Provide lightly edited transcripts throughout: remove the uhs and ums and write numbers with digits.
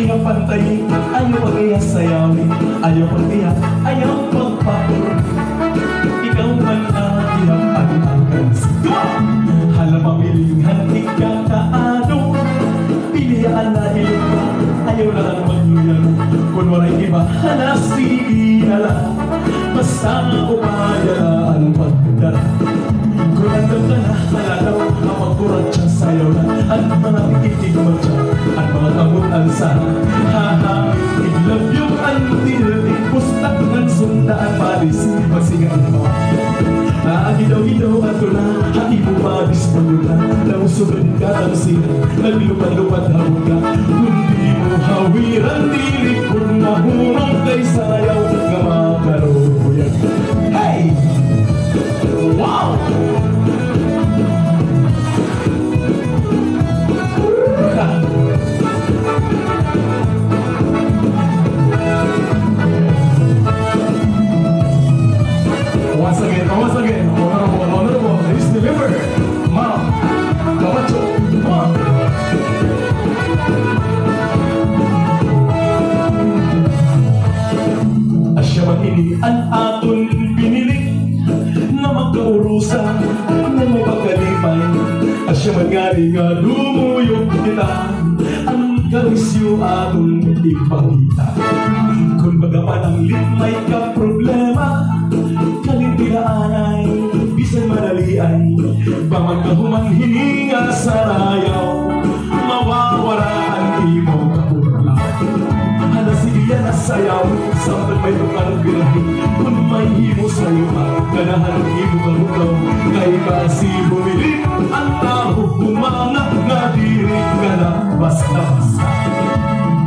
kaya pantayin, ayaw pa kaya sayawin, ayaw pa kaya, ayaw magpapuro. Ikaw man ang pag-agansito. Halam mamiling hantik ka kaano, piliyaan na ilong ka, ayaw lang ang magluyan. Kung waray iba, hanasigi na lang, basta umaya ang pagdara. Kung andam ka na, halalaw ang magkurat siya sayaw na, at mga pikitig mo siya, at mga kamot ang sana. Haha, I love you until pustak ng sundaan palis, magsingan mo. Gidaw-gidaw ato na, hati mo mabis pagula, nausugan ka ang sina, naglupan-lupan hawag ka. Kundi mo hawiran dili, kung nahunong kay sayaw, nga makaroyan. Hey! Wow! Once again, honorable, please deliver. Ma'am, Kawacho, ma'am. Asya mag-ini ang aton pinili na magkaurusan na may pagkalipay. Asya mag-ngari nga lumuyog kita ang karisyo aton ipakita. Kung bagaman ang litmay ka problema, kalintilaan ay bisan madali ay bawat kahumang hininga sa rayaw, mawawala ang imong kapurla. Hala sige na sayaw, sampai may lukarang birahin, kung may himo sa'yo ganahan ang imo kalugaw. Kay kasi bumili ang tao, bumangat nga diri ka na basta-basta.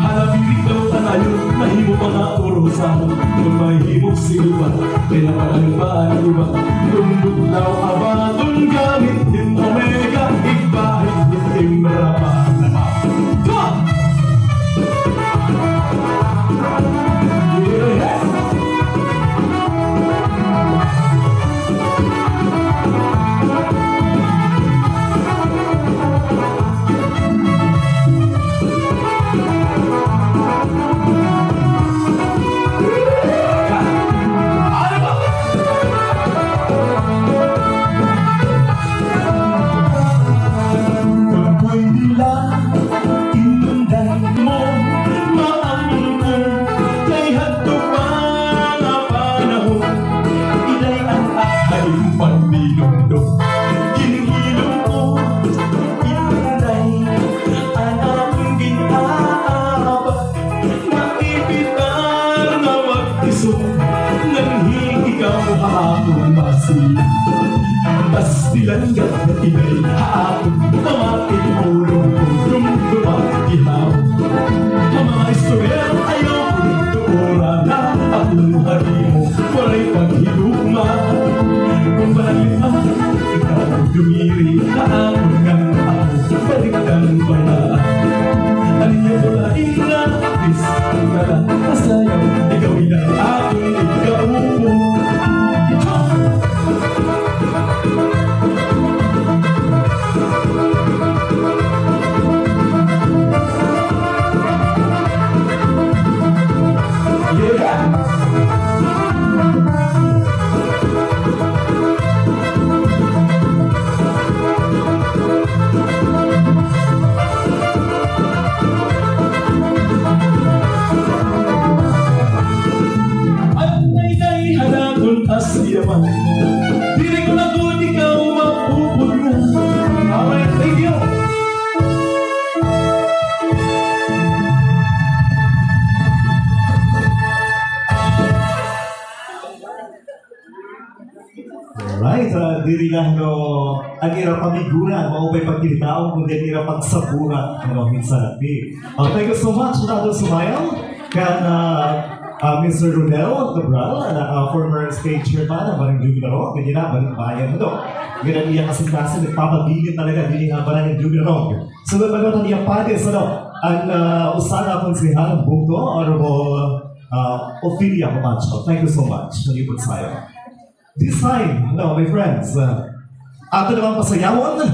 Halabirik daw tanayo, nahimo pa nga urusan, kung may himong silba, kaya makalipaan iba. Kung buglaw abaton gamit din omega, ikbahit din timrapa naman. Tas dilanggat na tinay haapon, tamating ulong-ulong dumakihaw. Ang mga istorya ayaw kong tuura na akong harimo, walay paghiluma. Kung balik ang ikaw ang dumiri, haapon nga ako, balik kang banaan. Aliyay ko laing na, bis ang gala, masayaw, ikaw inay akong ikaupo. Asyaman, dili ko na kung ikaw mapupuna. Alright, thank you. Alright, dili lang no ang ira pamiguran, maupay pagkilitaon, kundi ang ira pagsaburan, minsan natin. Thank you so much, Dr. Sumayaw, kan Mr. Ronel Cabral, former state chairman ng Barangay Jubilaro, ganyan na, balik bayan ito. Ganyan iya kasing klase, nagpapabilin talaga, hindi nga Barangay Jubilaro. Sunod ba ito niya patis, ang usana konsehal ng Bungto, Honorable Ophelia Camacho. Thank you so much. This time, my friends, ato naman pasayawan,